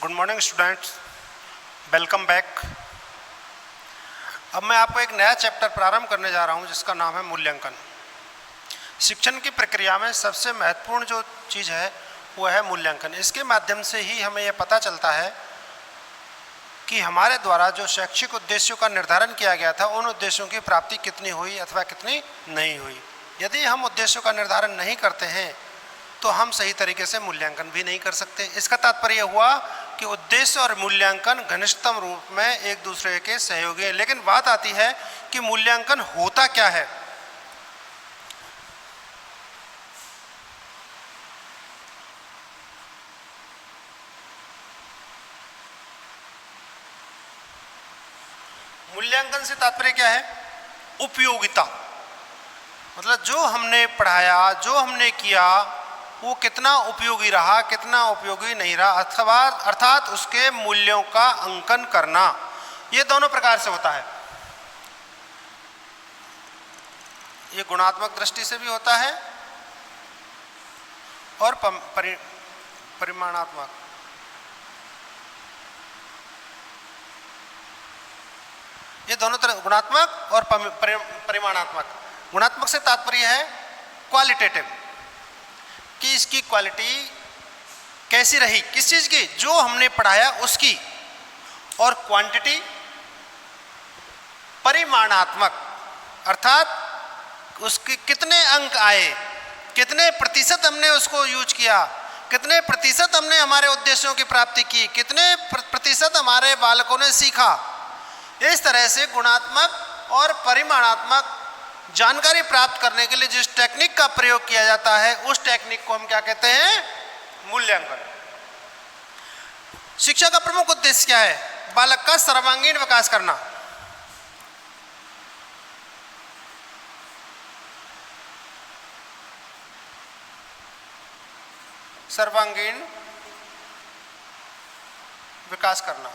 Good morning students, welcome back. अब मैं आपको एक नया चैप्टर प्रारंभ करने जा रहा हूं जिसका नाम है मूल्यांकन। शिक्षण की प्रक्रिया में सबसे महत्वपूर्ण जो चीज़ है वो है मूल्यांकन। इसके माध्यम से ही हमें यह पता चलता है कि हमारे द्वारा जो शैक्षिक उद्देश्यों का निर्धारण किया गया था उन उद्देश्यों की प्राप्ति कितनी हुई अथवा कितनी नहीं हुई। यदि हम उद्देश्यों का निर्धारण नहीं करते हैं तो हम सही तरीके से मूल्यांकन भी नहीं कर सकते। इसका तात्पर्य हुआ कि उद्देश्य और मूल्यांकन घनिष्ठतम रूप में एक दूसरे के सहयोगी हैं। लेकिन बात आती है कि मूल्यांकन होता क्या है। मूल्यांकन से तात्पर्य क्या है? उपयोगिता। मतलब जो हमने पढ़ाया, जो हमने किया वो कितना उपयोगी रहा, कितना उपयोगी नहीं रहा, अथवा अर्थात उसके मूल्यों का अंकन करना। ये दोनों प्रकार से होता है। ये गुणात्मक दृष्टि से भी होता है और परिमाणात्मक। ये दोनों तरह, गुणात्मक और परिमाणात्मक। गुणात्मक से तात्पर्य है क्वालिटेटिव, कि इसकी क्वालिटी कैसी रही, किस चीज़ की, जो हमने पढ़ाया उसकी। और क्वांटिटी परिमाणात्मक, अर्थात उसके कितने अंक आए, कितने प्रतिशत हमने उसको यूज किया, कितने प्रतिशत हमने हमारे उद्देश्यों की प्राप्ति की, कितने प्रतिशत हमारे बालकों ने सीखा। इस तरह से गुणात्मक और परिमाणात्मक जानकारी प्राप्त करने के लिए जिस टेक्निक का प्रयोग किया जाता है उस टेक्निक को हम क्या कहते हैं? मूल्यांकन। शिक्षा का प्रमुख उद्देश्य क्या है? बालक का सर्वांगीण विकास करना। सर्वांगीण विकास करना।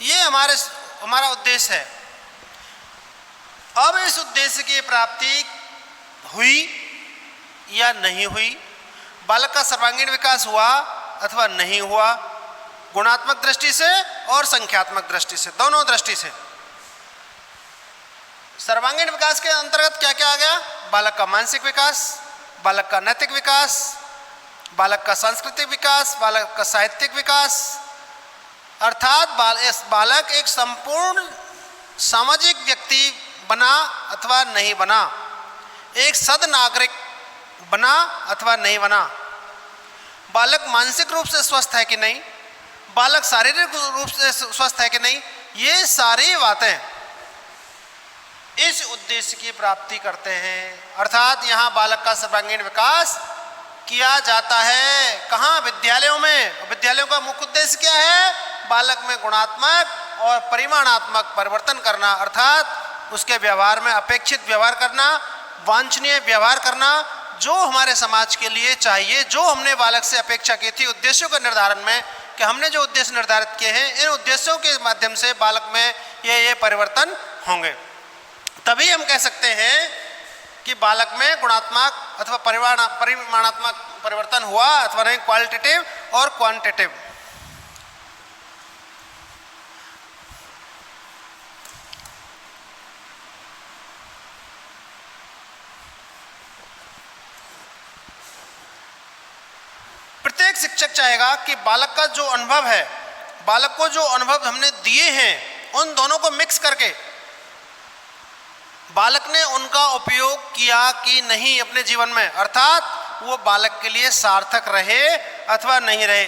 ये हमारा उद्देश्य है। अब इस उद्देश्य की प्राप्ति हुई या नहीं हुई, बालक का सर्वांगीण विकास हुआ अथवा नहीं हुआ, गुणात्मक दृष्टि से और संख्यात्मक दृष्टि से, दोनों दृष्टि से। सर्वांगीण विकास के अंतर्गत क्या क्या आ गया? बालक का मानसिक विकास, बालक का नैतिक विकास, बालक का सांस्कृतिक विकास, बालक का साहित्यिक विकास। अर्थात बालक एक संपूर्ण सामाजिक व्यक्ति बना अथवा नहीं बना, एक सद नागरिक बना अथवा नहीं बना, बालक मानसिक रूप से स्वस्थ है कि नहीं, बालक शारीरिक रूप से स्वस्थ है कि नहीं, ये सारी बातें इस उद्देश्य की प्राप्ति करते हैं। अर्थात यहाँ बालक का सर्वांगीण विकास किया जाता है। कहाँ? विद्यालयों में। विद्यालयों का मुख्य उद्देश्य क्या है? बालक में गुणात्मक और परिमाणात्मक परिवर्तन करना, अर्थात उसके व्यवहार में अपेक्षित व्यवहार करना, वांछनीय व्यवहार करना, जो हमारे समाज के लिए चाहिए, जो हमने बालक से अपेक्षा की थी उद्देश्यों के निर्धारण में, कि हमने जो उद्देश्य निर्धारित किए हैं इन उद्देश्यों के माध्यम से बालक में ये परिवर्तन होंगे। तभी हम कह सकते हैं कि बालक में गुणात्मक अथवा परिमाणात्मक परिवर्तन हुआ अथवा नहीं, क्वालिटेटिव और क्वांटिटेटिव। प्रत्येक शिक्षक चाहेगा कि बालक का जो अनुभव है, बालक को जो अनुभव हमने दिए हैं उन दोनों को मिक्स करके बालक ने उनका उपयोग किया कि नहीं अपने जीवन में, अर्थात वो बालक के लिए सार्थक रहे अथवा नहीं रहे।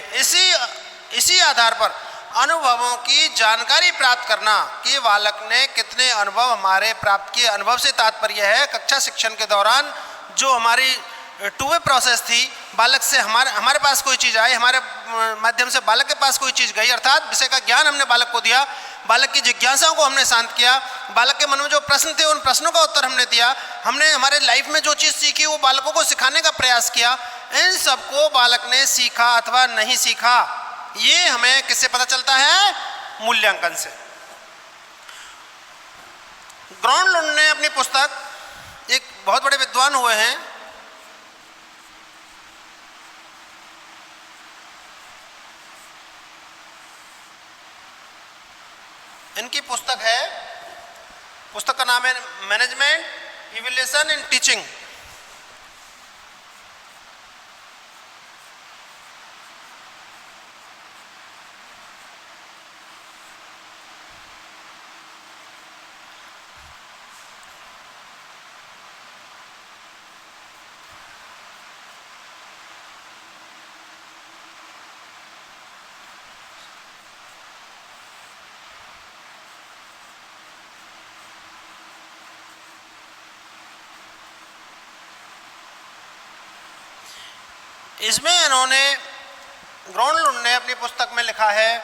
इसी आधार पर अनुभवों की जानकारी प्राप्त करना कि बालक ने कितने अनुभव हमारे प्राप्त किए। अनुभव से तात्पर्य है कक्षा शिक्षण के दौरान जो हमारी टू वे प्रोसेस थी, बालक से हमारे पास कोई चीज़ आई, हमारे माध्यम से बालक के पास कोई चीज़ गई, अर्थात विषय का ज्ञान हमने बालक को दिया, बालक की जिज्ञासाओं को हमने शांत किया, बालक के मन में जो प्रश्न थे उन प्रश्नों का उत्तर हमने दिया, हमने हमारे लाइफ में जो चीज़ सीखी वो बालकों को सिखाने का प्रयास किया। इन सबको बालक ने सीखा अथवा नहीं सीखा, ये हमें किससे पता चलता है? मूल्यांकन से। ग्राउंड लुंड ने अपनी पुस्तक, एक बहुत बड़े विद्वान हुए हैं, मैनेजमेंट, इवैल्यूएशन इन टीचिंग। इसमें इन्होंने, ग्रोनलुंड ने अपनी पुस्तक में लिखा है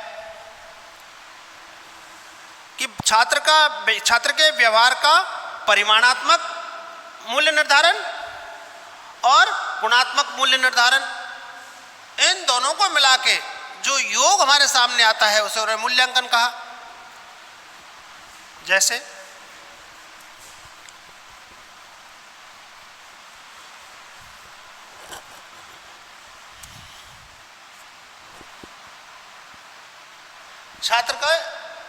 कि छात्र के व्यवहार का परिमाणात्मक मूल्य निर्धारण और गुणात्मक मूल्य निर्धारण, इन दोनों को मिला के जो योग हमारे सामने आता है उसे उन्होंने मूल्यांकन कहा। जैसे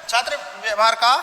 छात्र व्यवहार का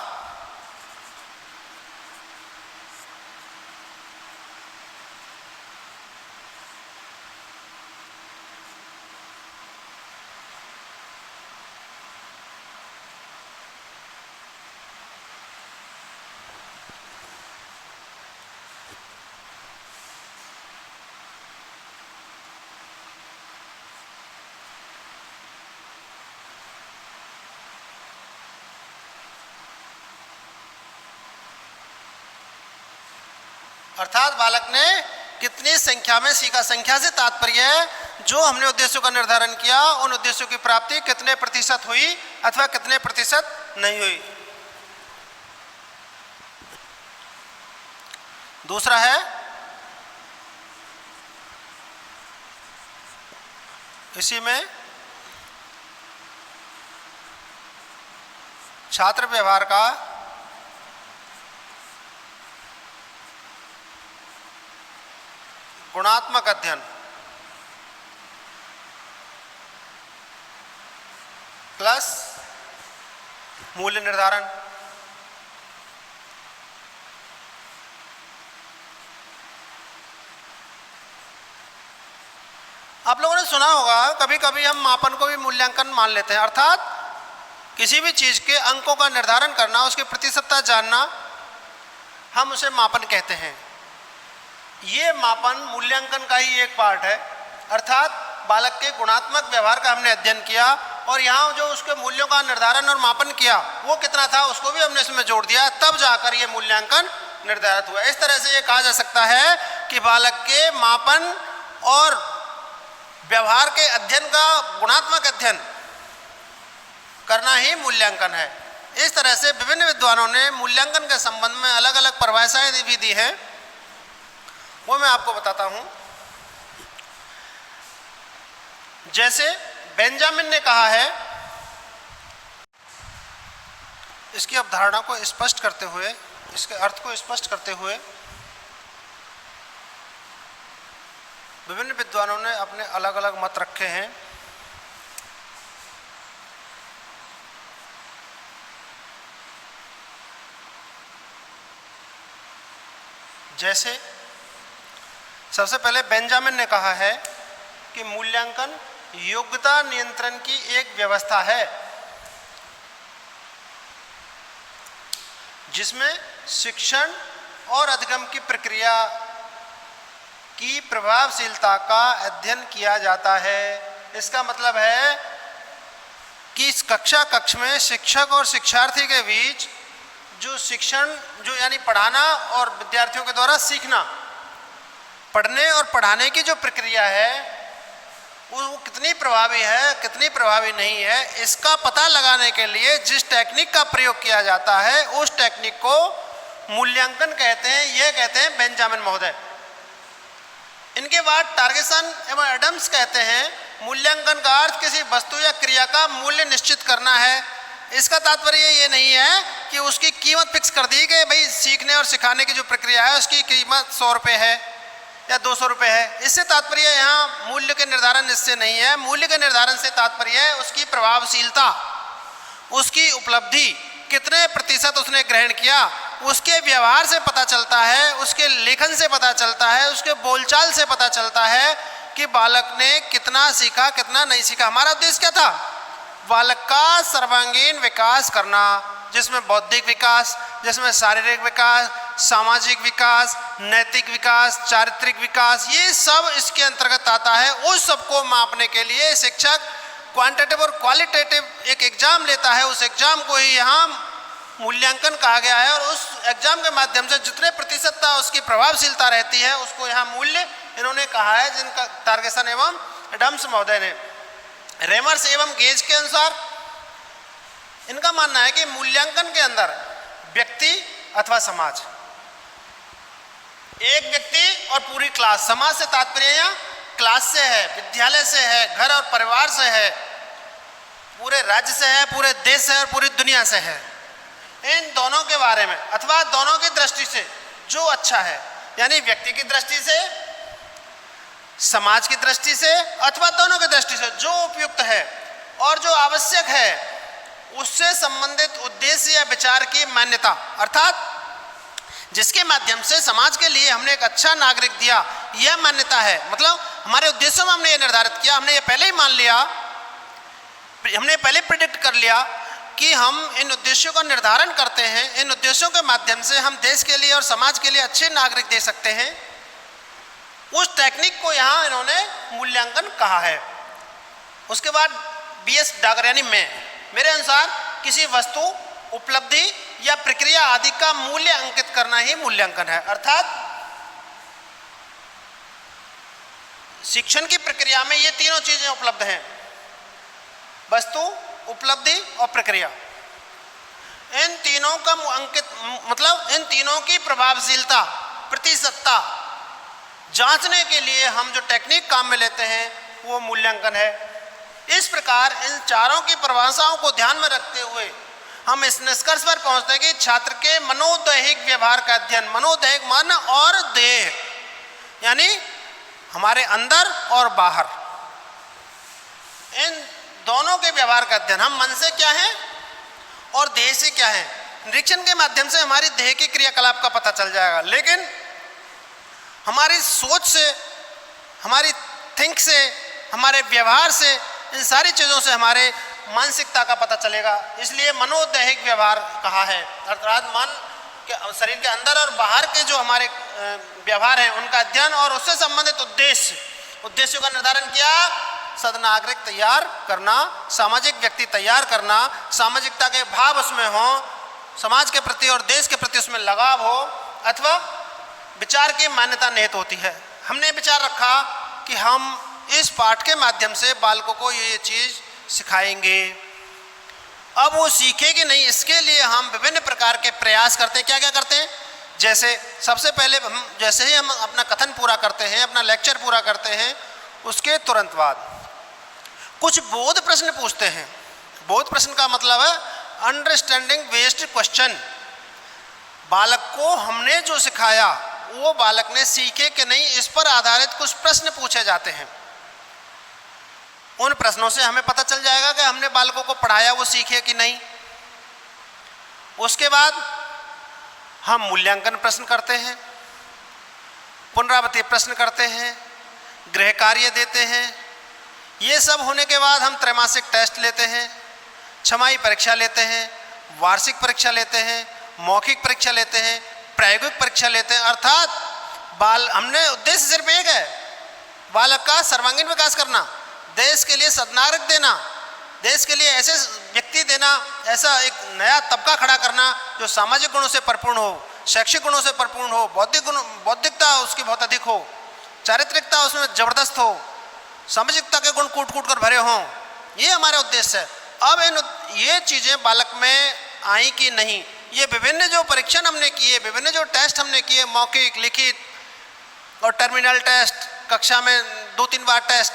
अर्थात बालक ने कितनी संख्या में सीखा। संख्या से तात्पर्य है जो हमने उद्देश्यों का निर्धारण किया उन उद्देश्यों की प्राप्ति कितने प्रतिशत हुई अथवा कितने प्रतिशत नहीं हुई। दूसरा है इसी में छात्र व्यवहार का गुणात्मक अध्ययन प्लस मूल्य निर्धारण। आप लोगों ने सुना होगा कभी कभी हम मापन को भी मूल्यांकन मान लेते हैं, अर्थात किसी भी चीज के अंकों का निर्धारण करना, उसकी प्रतिशतता जानना, हम उसे मापन कहते हैं। ये मापन मूल्यांकन का ही एक पार्ट है, अर्थात बालक के गुणात्मक व्यवहार का हमने अध्ययन किया और यहाँ जो उसके मूल्यों का निर्धारण और मापन किया वो कितना था उसको भी हमने इसमें जोड़ दिया, तब जाकर ये मूल्यांकन निर्धारित हुआ। इस तरह से ये कहा जा सकता है कि बालक के मापन और व्यवहार के अध्ययन का गुणात्मक अध्ययन करना ही मूल्यांकन है। इस तरह से विभिन्न विद्वानों ने मूल्यांकन के संबंध में अलग अलग परिभाषाएं भी दी हैं, वो मैं आपको बताता हूं। जैसे बेंजामिन ने कहा है, इसकी अवधारणा को स्पष्ट करते हुए, इसके अर्थ को स्पष्ट करते हुए विभिन्न विद्वानों ने अपने अलग अलग मत रखे हैं। जैसे सबसे पहले बेंजामिन ने कहा है कि मूल्यांकन योग्यता नियंत्रण की एक व्यवस्था है जिसमें शिक्षण और अधिगम की प्रक्रिया की प्रभावशीलता का अध्ययन किया जाता है। इसका मतलब है कि इस कक्ष में शिक्षक और शिक्षार्थी के बीच जो शिक्षण, जो यानी पढ़ाना और विद्यार्थियों के द्वारा सीखना, पढ़ने और पढ़ाने की जो प्रक्रिया है वो कितनी प्रभावी है कितनी प्रभावी नहीं है, इसका पता लगाने के लिए जिस टेक्निक का प्रयोग किया जाता है उस टेक्निक को मूल्यांकन कहते हैं। यह कहते हैं बेंजामिन महोदय। इनके बाद टार्गेसन एवं एडम्स कहते हैं मूल्यांकन का अर्थ किसी वस्तु या क्रिया का मूल्य निश्चित करना है। इसका तात्पर्य ये नहीं है कि उसकी कीमत फिक्स कर दी कि भाई सीखने और सिखाने की जो प्रक्रिया है उसकी कीमत 100 रुपये है या 200 रुपये है। इससे तात्पर्य यहाँ मूल्य के निर्धारण इससे नहीं है। मूल्य के निर्धारण से तात्पर्य है उसकी प्रभावशीलता, उसकी उपलब्धि, कितने प्रतिशत उसने ग्रहण किया, उसके व्यवहार से पता चलता है, उसके लेखन से पता चलता है, उसके बोलचाल से पता चलता है कि बालक ने कितना सीखा कितना नहीं सीखा। हमारा उद्देश्य क्या था? बालक का सर्वांगीण विकास करना, जिसमें बौद्धिक विकास, जिसमें शारीरिक विकास, सामाजिक विकास, नैतिक विकास, चारित्रिक विकास, ये सब इसके अंतर्गत आता है। उस सबको मापने के लिए शिक्षक क्वांटिटेटिव और क्वालिटेटिव एक एग्जाम लेता है। उस एग्जाम को ही यहाँ मूल्यांकन कहा गया है, और उस एग्जाम के माध्यम से जितने प्रतिशतता उसकी प्रभावशीलता रहती है उसको यहाँ मूल्य इन्होंने कहा है, जिनका टारगेसन एवं एडम्स महोदय ने। रेमर्स एवं गेज के अनुसार इनका मानना है कि मूल्यांकन के अंदर व्यक्ति अथवा समाज, एक व्यक्ति और पूरी क्लास, समाज से तात्पर्य यहाँ क्लास से है, विद्यालय से है, घर और परिवार से है, पूरे राज्य से है, पूरे देश से है और पूरी दुनिया से है। इन दोनों के बारे में अथवा दोनों की दृष्टि से जो अच्छा है, यानी व्यक्ति की दृष्टि से, समाज की दृष्टि से अथवा दोनों की दृष्टि से जो उपयुक्त है और जो आवश्यक है, उससे संबंधित उद्देश्य या विचार की मान्यता, अर्थात जिसके माध्यम से समाज के लिए हमने एक अच्छा नागरिक दिया, यह मान्यता है। मतलब हमारे उद्देश्यों में हमने ये निर्धारित किया, हमने ये पहले ही मान लिया, हमने पहले प्रिडिक्ट कर लिया कि हम इन उद्देश्यों का निर्धारण करते हैं, इन उद्देश्यों के माध्यम से हम देश के लिए और समाज के लिए अच्छे नागरिक दे सकते हैं। उस टेक्निक को यहाँ इन्होंने मूल्यांकन कहा है। उसके बाद BS डागर यानी मेरे अनुसार किसी वस्तु, उपलब्धि या प्रक्रिया आदि का मूल्य अंकित करना ही मूल्यांकन है। अर्थात शिक्षण की प्रक्रिया में ये तीनों चीजें उपलब्ध हैं, वस्तु, उपलब्धि और प्रक्रिया। इन तीनों का अंकित मतलब इन तीनों की प्रभावशीलता, प्रतिशतता जांचने के लिए हम जो टेक्निक काम में लेते हैं वो मूल्यांकन है। इस प्रकार इन चारों की परिभाषाओं को ध्यान में रखते हुए हम इस निष्कर्ष पर पहुंचते हैं कि छात्र के मनोदैहिक व्यवहार का अध्ययन, मनोदैहिक मन और देह यानी हमारे अंदर और बाहर, इन दोनों के व्यवहार का अध्ययन, हम मन से क्या है और देह से क्या है, निरीक्षण के माध्यम से हमारी देह के क्रियाकलाप का पता चल जाएगा। लेकिन हमारी सोच से, हमारी थिंक से, हमारे व्यवहार से, इन सारी चीज़ों से हमारे मानसिकता का पता चलेगा। इसलिए मनोदैहिक व्यवहार कहा है, अर्थात मन के, शरीर के अंदर और बाहर के जो हमारे व्यवहार हैं उनका अध्ययन और उससे संबंधित उद्देश्यों का निर्धारण किया। सदनागरिक तैयार करना, सामाजिक व्यक्ति तैयार करना, सामाजिकता के भाव उसमें हो, समाज के प्रति और देश के प्रति उसमें लगाव हो, अथवा विचार की मान्यता निहित होती है। हमने विचार रखा कि हम इस पाठ के माध्यम से बालकों को ये चीज़ सिखाएंगे। अब वो सीखे कि नहीं, इसके लिए हम विभिन्न प्रकार के प्रयास करते हैं। क्या क्या करते हैं? जैसे सबसे पहले जैसे ही हम अपना कथन पूरा करते हैं, अपना लेक्चर पूरा करते हैं, उसके तुरंत बाद कुछ बोध प्रश्न पूछते हैं। बोध प्रश्न का मतलब है अंडरस्टैंडिंग बेस्ड क्वेश्चन। बालक को हमने जो सिखाया वो बालक ने सीखे कि नहीं, इस पर आधारित कुछ प्रश्न पूछे जाते हैं। उन प्रश्नों से हमें पता चल जाएगा कि हमने बालकों को पढ़ाया, वो सीखे कि नहीं। उसके बाद हम मूल्यांकन प्रश्न करते हैं, पुनरावृत्ति प्रश्न करते हैं, गृह कार्य देते हैं। ये सब होने के बाद हम त्रैमासिक टेस्ट लेते हैं, छमाही परीक्षा लेते हैं, वार्षिक परीक्षा लेते हैं, मौखिक परीक्षा लेते हैं, प्रायोगिक परीक्षा लेते हैं। अर्थात हमने उद्देश्य सिर्फ एक है, बालक का सर्वांगीण विकास करना, देश के लिए सदनागरिक देना, देश के लिए ऐसे व्यक्ति देना, ऐसा एक नया तबका खड़ा करना जो सामाजिक गुणों से परिपूर्ण हो, शैक्षिक गुणों से परिपूर्ण हो, बौद्धिकता उसकी बहुत अधिक हो, चारित्रिकता उसमें जबरदस्त हो, सामाजिकता के गुण कूट कूट कर भरे हों। ये हमारा उद्देश्य है। अब ये चीज़ें बालक में आई कि नहीं, ये विभिन्न जो परीक्षण हमने किए, विभिन्न जो टेस्ट हमने किए, मौखिक, लिखित और टर्मिनल टेस्ट, कक्षा में 2-3 बार टेस्ट,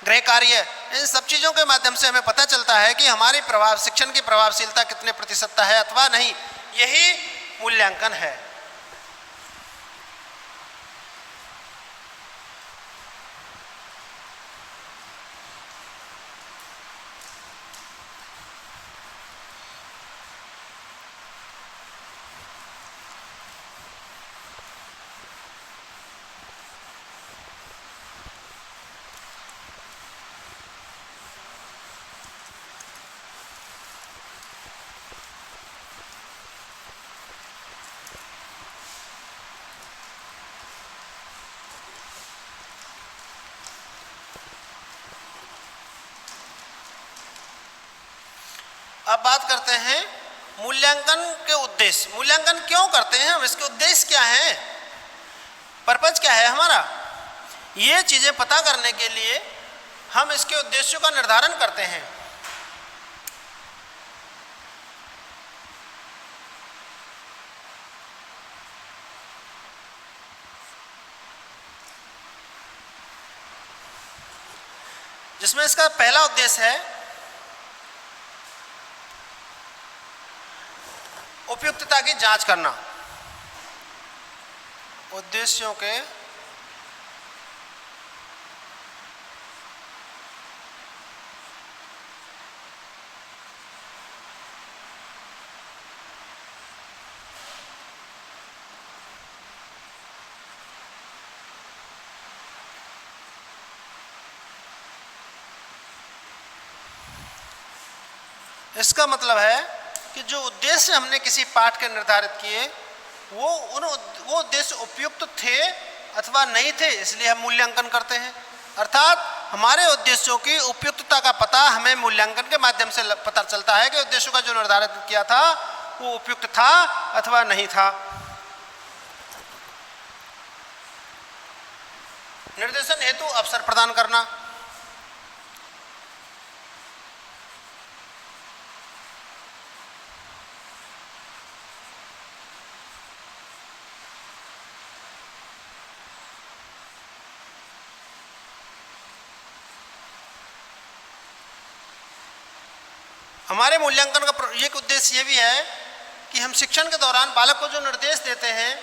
गृह कार्य, इन सब चीज़ों के माध्यम से हमें पता चलता है कि हमारी शिक्षण की प्रभावशीलता कितने प्रतिशतता है अथवा नहीं। यही मूल्यांकन है। अब बात करते हैं मूल्यांकन के उद्देश्य। मूल्यांकन क्यों करते हैं हम, इसके उद्देश्य क्या है, पर्पज क्या है हमारा, ये चीजें पता करने के लिए हम इसके उद्देश्यों का निर्धारण करते हैं। जिसमें इसका पहला उद्देश्य है उपयुक्तता की जांच करना। उद्देश्यों के इसका मतलब है कि जो उद्देश्य हमने किसी पाठ के निर्धारित किए वो उद्देश्य उपयुक्त थे अथवा नहीं थे, इसलिए हम मूल्यांकन करते हैं। अर्थात हमारे उद्देश्यों की उपयुक्तता का पता हमें मूल्यांकन के माध्यम से पता चलता है कि उद्देश्यों का जो निर्धारित किया था वो उपयुक्त था अथवा नहीं था। निर्देशन हेतु अवसर प्रदान करना। हमारे मूल्यांकन का एक उद्देश्य ये भी है कि हम शिक्षण के दौरान बालक को जो निर्देश देते हैं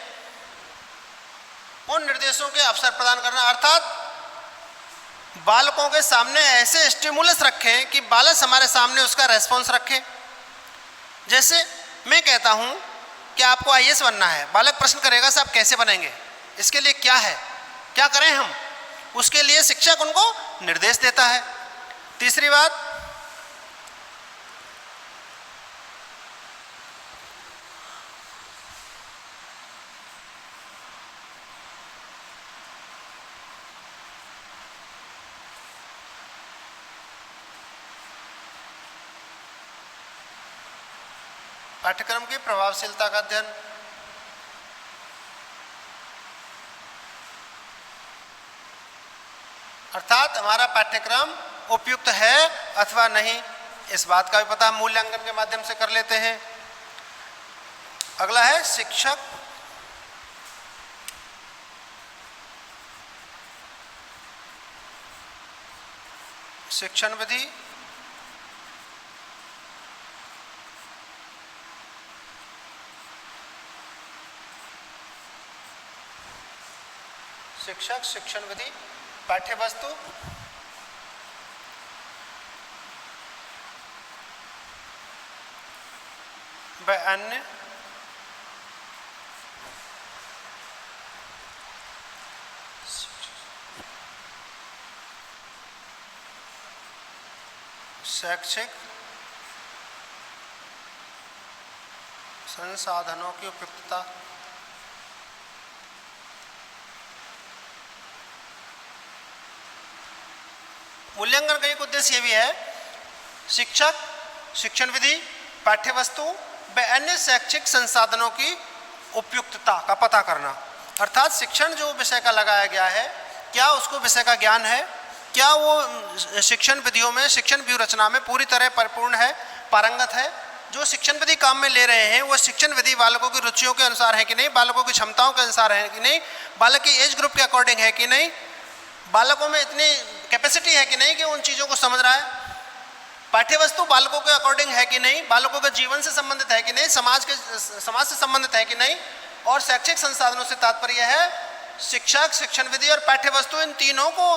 उन निर्देशों के अवसर प्रदान करना। अर्थात बालकों के सामने ऐसे स्टिमुलस रखें कि बालक हमारे सामने उसका रेस्पॉन्स रखे। जैसे मैं कहता हूँ कि आपको आईएएस बनना है, बालक प्रश्न करेगा साहब कैसे बनेंगे, इसके लिए क्या है, क्या करें हम, उसके लिए शिक्षक उनको निर्देश देता है। तीसरी बात, पाठ्यक्रम की प्रभावशीलता का अध्ययन। अर्थात हमारा पाठ्यक्रम उपयुक्त है अथवा नहीं, इस बात का भी पता हम मूल्यांकन के माध्यम से कर लेते हैं। अगला है शिक्षक शिक्षण विधि शिक्षक शिक्षण विधि पाठ्य वस्तु व अन्य शैक्षिक संसाधनों की उपयुक्तता। मूल्यांकन का एक उद्देश्य ये भी है शिक्षक शिक्षण विधि पाठ्य वस्तु व अन्य शैक्षिक संसाधनों की उपयुक्तता का पता करना। अर्थात शिक्षण जो विषय का लगाया गया है क्या उसको विषय का ज्ञान है, क्या वो शिक्षण विधियों में शिक्षण व्यूह रचना में पूरी तरह परिपूर्ण है, पारंगत है। जो शिक्षण विधि काम में ले रहे हैं वो शिक्षण विधि बालकों की रुचियों के अनुसार है कि नहीं, बालकों की क्षमताओं के अनुसार है कि नहीं, बालक की एज ग्रुप के अकॉर्डिंग है कि नहीं, बालकों में इतनी कैपेसिटी है कि नहीं कि उन चीज़ों को समझ रहा है, पाठ्य वस्तु बालकों के अकॉर्डिंग है कि नहीं, बालकों के जीवन से संबंधित है कि नहीं, समाज से संबंधित है कि नहीं। और शैक्षिक संसाधनों से तात्पर्य है शिक्षक शिक्षण विधि और पाठ्य वस्तु, इन तीनों को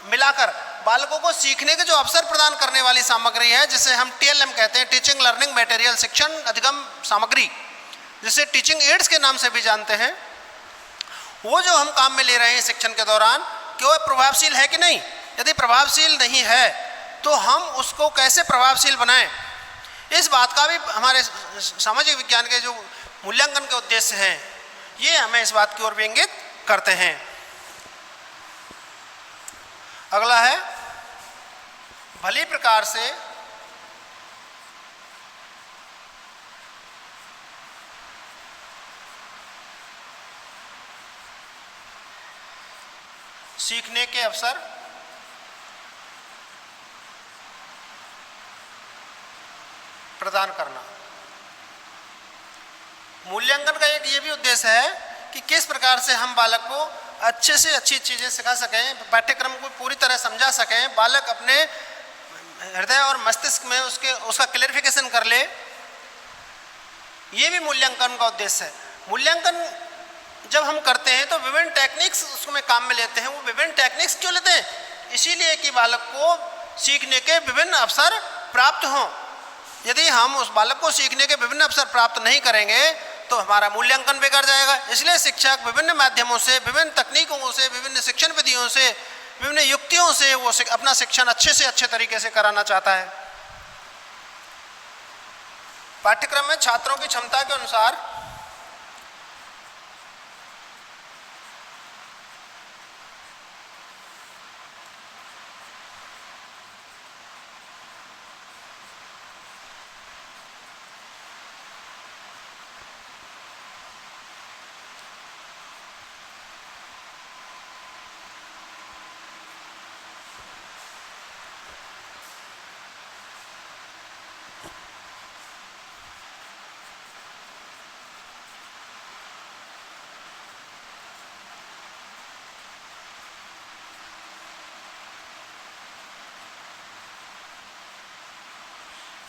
मिलाकर बालकों को सीखने के जो अवसर प्रदान करने वाली सामग्री है जिसे हम टीएलएम कहते हैं, टीचिंग लर्निंग मटेरियल, शिक्षण अधिगम सामग्री, जिसे टीचिंग एड्स के नाम से भी जानते हैं, वो जो हम काम में ले रहे हैं शिक्षण के दौरान कि वो प्रभावशील है कि नहीं। यदि प्रभावशील नहीं है तो हम उसको कैसे प्रभावशील बनाएं, इस बात का भी हमारे सामाजिक विज्ञान के जो मूल्यांकन के उद्देश्य हैं ये हमें इस बात की ओर भी इंगित करते हैं। अगला है भली प्रकार से सीखने के अवसर प्रदान करना। मूल्यांकन का एक ये भी उद्देश्य है कि किस प्रकार से हम बालक को अच्छे से अच्छी चीज़ें सिखा सकें, पाठ्यक्रम को पूरी तरह समझा सकें, बालक अपने हृदय और मस्तिष्क में उसका क्लैरिफिकेशन कर ले। ये भी मूल्यांकन का उद्देश्य है। मूल्यांकन जब हम करते हैं तो विभिन्न टेक्निक्स उसमें काम में लेते हैं। वो विभिन्न टेक्निक्स क्यों लेते हैं? इसीलिए कि बालक को सीखने के विभिन्न अवसर प्राप्त हों। यदि हम उस बालक को सीखने के विभिन्न अवसर प्राप्त नहीं करेंगे तो हमारा मूल्यांकन बिगड़ जाएगा। इसलिए शिक्षक विभिन्न माध्यमों से, विभिन्न तकनीकों से, विभिन्न शिक्षण विधियों से, विभिन्न युक्तियों से वो अपना शिक्षण अच्छे से अच्छे तरीके से कराना चाहता है। पाठ्यक्रम में छात्रों की क्षमता के अनुसार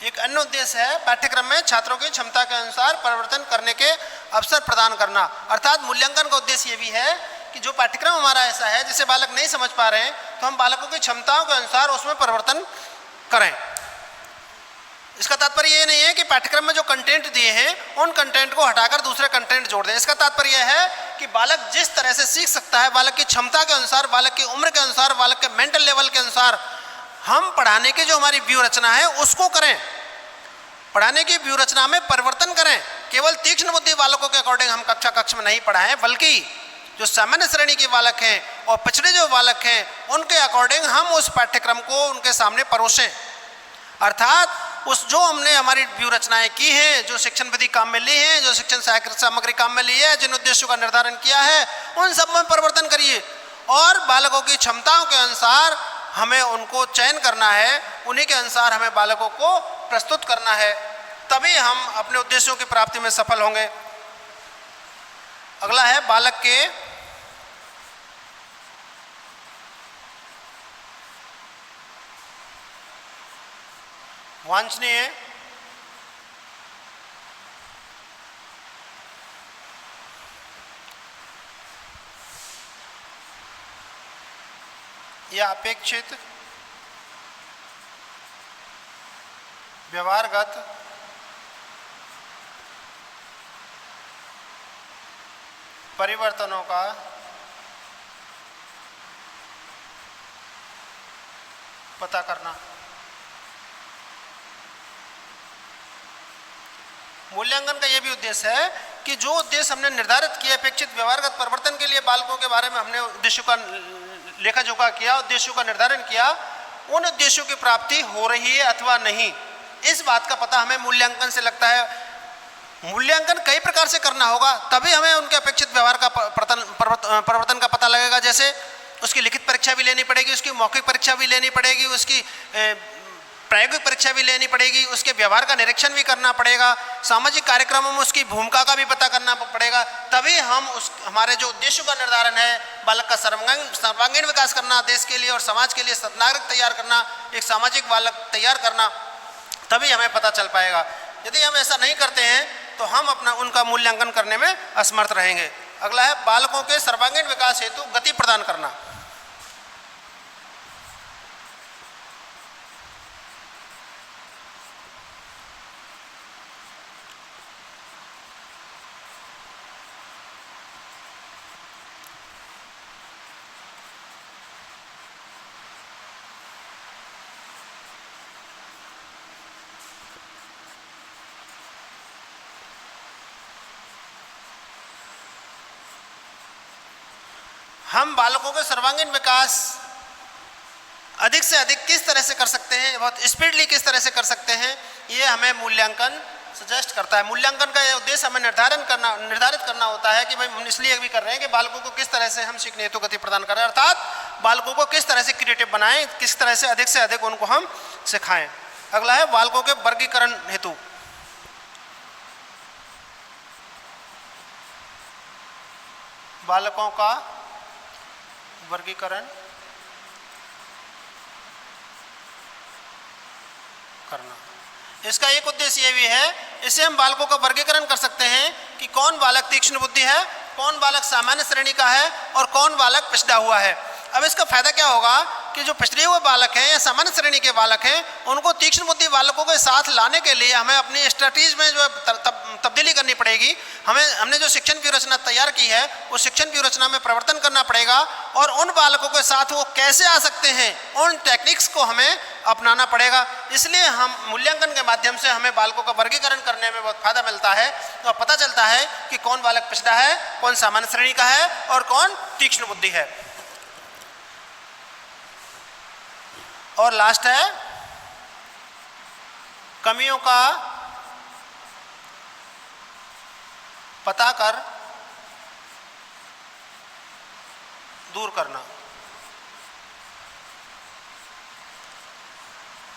एक अन्य उद्देश्य है पाठ्यक्रम में छात्रों की क्षमता के अनुसार परिवर्तन करने के अवसर प्रदान करना। अर्थात मूल्यांकन का उद्देश्य ये भी है कि जो पाठ्यक्रम हमारा ऐसा है जिसे बालक नहीं समझ पा रहे हैं तो हम बालकों की क्षमताओं के अनुसार उसमें परिवर्तन करें। इसका तात्पर्य ये नहीं है कि पाठ्यक्रम में जो कंटेंट दिए हैं उन कंटेंट को हटाकर दूसरे कंटेंट जोड़ दें। इसका तात्पर्य यह है कि बालक जिस तरह से सीख सकता है, बालक की क्षमता के अनुसार, बालक की उम्र के अनुसार, बालक के मेंटल लेवल के अनुसार हम पढ़ाने की जो हमारी व्यूह रचना है उसको करें। पढ़ाने की व्यूह रचना में परिवर्तन करें। केवल तीक्ष्ण बुद्धि बालकों के अकॉर्डिंग हम कक्ष में नहीं पढ़ाएं, बल्कि जो सामान्य श्रेणी के बालक हैं और पिछड़े जो बालक हैं उनके अकॉर्डिंग हम उस पाठ्यक्रम को उनके सामने परोसें। अर्थात उस जो हमने हमारी व्यूह रचनाएं की हैं, जो शिक्षण विधि काम में ली है, जो शिक्षण सामग्री काम में ली है, जिन उद्देश्यों का निर्धारण किया है, उन सब में परिवर्तन करिए और बालकों की क्षमताओं के अनुसार हमें उनको चयन करना है, उन्हीं के अनुसार हमें बालकों को प्रस्तुत करना है, तभी हम अपने उद्देश्यों की प्राप्ति में सफल होंगे। अगला है बालक के वांछनीय या अपेक्षित व्यवहारगत परिवर्तनों का पता करना। मूल्यांकन का यह भी उद्देश्य है कि जो उद्देश्य हमने निर्धारित किया, अपेक्षित व्यवहारगत परिवर्तन के लिए बालकों के बारे में हमने उद्देश्यों का लेखा जोखा किया, उद्देश्यों का निर्धारण किया, उन उद्देश्यों की प्राप्ति हो रही है अथवा नहीं, इस बात का पता हमें मूल्यांकन से लगता है। मूल्यांकन कई प्रकार से करना होगा, तभी हमें उनके अपेक्षित व्यवहार का परिवर्तन का पता लगेगा। जैसे उसकी लिखित परीक्षा भी लेनी पड़ेगी, उसकी मौखिक परीक्षा भी लेनी पड़ेगी, उसकी प्रायोगिक परीक्षा भी लेनी पड़ेगी, उसके व्यवहार का निरीक्षण भी करना पड़ेगा, सामाजिक कार्यक्रमों में उसकी भूमिका का भी पता करना पड़ेगा। तभी हम हमारे जो उद्देश्यों का निर्धारण है, बालक का सर्वांगीण विकास करना, देश के लिए और समाज के लिए सद्नागरिक तैयार करना, एक सामाजिक बालक तैयार करना, तभी हमें पता चल पाएगा। यदि हम ऐसा नहीं करते हैं तो हम उनका मूल्यांकन करने में असमर्थ रहेंगे। अगला है बालकों के सर्वांगीण विकास हेतु गति प्रदान करना। हम बालकों के सर्वांगीण विकास अधिक से अधिक किस तरह से कर सकते हैं, बहुत स्पीडली किस तरह से कर सकते हैं, ये हमें मूल्यांकन सजेस्ट करता है। मूल्यांकन का यह उद्देश्य हमें निर्धारित करना होता है कि भाई हम इसलिए भी कर रहे हैं कि बालकों को किस तरह से हम सीखने हेतु गति प्रदान करें, अर्थात बालकों को किस तरह से क्रिएटिव बनाएं, किस तरह से अधिक उनको हम सिखाएं। अगला है बालकों के वर्गीकरण हेतु। बालकों का वर्गीकरण करना। इसका एक उद्देश्य ये भी है, इससे हम बालकों का वर्गीकरण कर सकते हैं कि कौन बालक तीक्ष्ण बुद्धि है, कौन बालक सामान्य श्रेणी का है और कौन बालक पिछड़ा हुआ है। अब इसका फायदा क्या होगा कि जो पिछड़े हुए बालक हैं या सामान्य श्रेणी के बालक हैं, उनको तीक्ष्ण बुद्धि बालकों के साथ लाने के लिए हमें अपनी स्ट्रेटजी में जो तब्दीली करनी पड़ेगी। हमने जो शिक्षण की रचना तैयार की है उस शिक्षण की रचना में परिवर्तन करना पड़ेगा और उन बालकों के साथ वो कैसे आ सकते हैं उन टेक्निक्स को हमें अपनाना पड़ेगा। इसलिए हम मूल्यांकन के माध्यम से हमें बालकों का वर्गीकरण करने में बहुत फायदा मिलता है। तो पता चलता है कि कौन बालक पिछड़ा है, कौन सामान्य श्रेणी का है और कौन तीक्ष्ण बुद्धि है। और लास्ट है कमियों का पता कर दूर करना।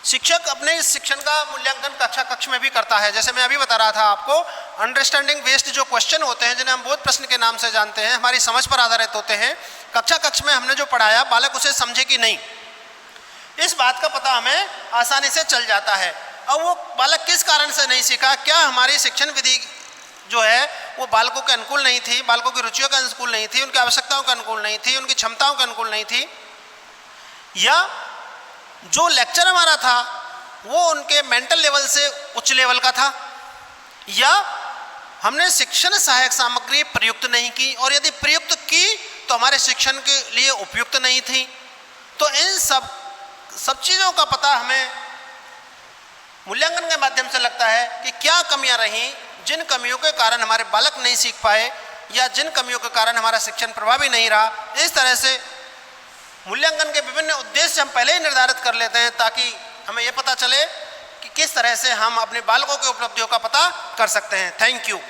शिक्षक अपने इस शिक्षण का मूल्यांकन कक्ष में भी करता है। जैसे मैं अभी बता रहा था आपको, अंडरस्टैंडिंग बेस्ड जो क्वेश्चन होते हैं जिन्हें हम बोध प्रश्न के नाम से जानते हैं, हमारी समझ पर आधारित होते हैं। कक्ष में हमने जो पढ़ाया बालक उसे समझे कि नहीं, इस बात का पता हमें आसानी से चल जाता है। अब वो बालक किस कारण से नहीं सीखा, क्या हमारी शिक्षण विधि जो है वो बालकों के अनुकूल नहीं थी, बालकों की रुचियों के अनुकूल नहीं थी, उनकी आवश्यकताओं के अनुकूल नहीं थी, उनकी क्षमताओं के अनुकूल नहीं थी, या जो लेक्चर हमारा था वो उनके मेंटल लेवल से उच्च लेवल का था, या हमने शिक्षण सहायक सामग्री प्रयुक्त नहीं की और यदि प्रयुक्त की तो हमारे शिक्षण के लिए उपयुक्त नहीं थी। तो इन सब चीज़ों का पता हमें मूल्यांकन के माध्यम से लगता है कि क्या कमियां रहीं, जिन कमियों के कारण हमारे बालक नहीं सीख पाए या जिन कमियों के कारण हमारा शिक्षण प्रभावी नहीं रहा। इस तरह से मूल्यांकन के विभिन्न उद्देश्य हम पहले ही निर्धारित कर लेते हैं ताकि हमें यह पता चले कि किस तरह से हम अपने बालकों की उपलब्धियों का पता कर सकते हैं। Thank you.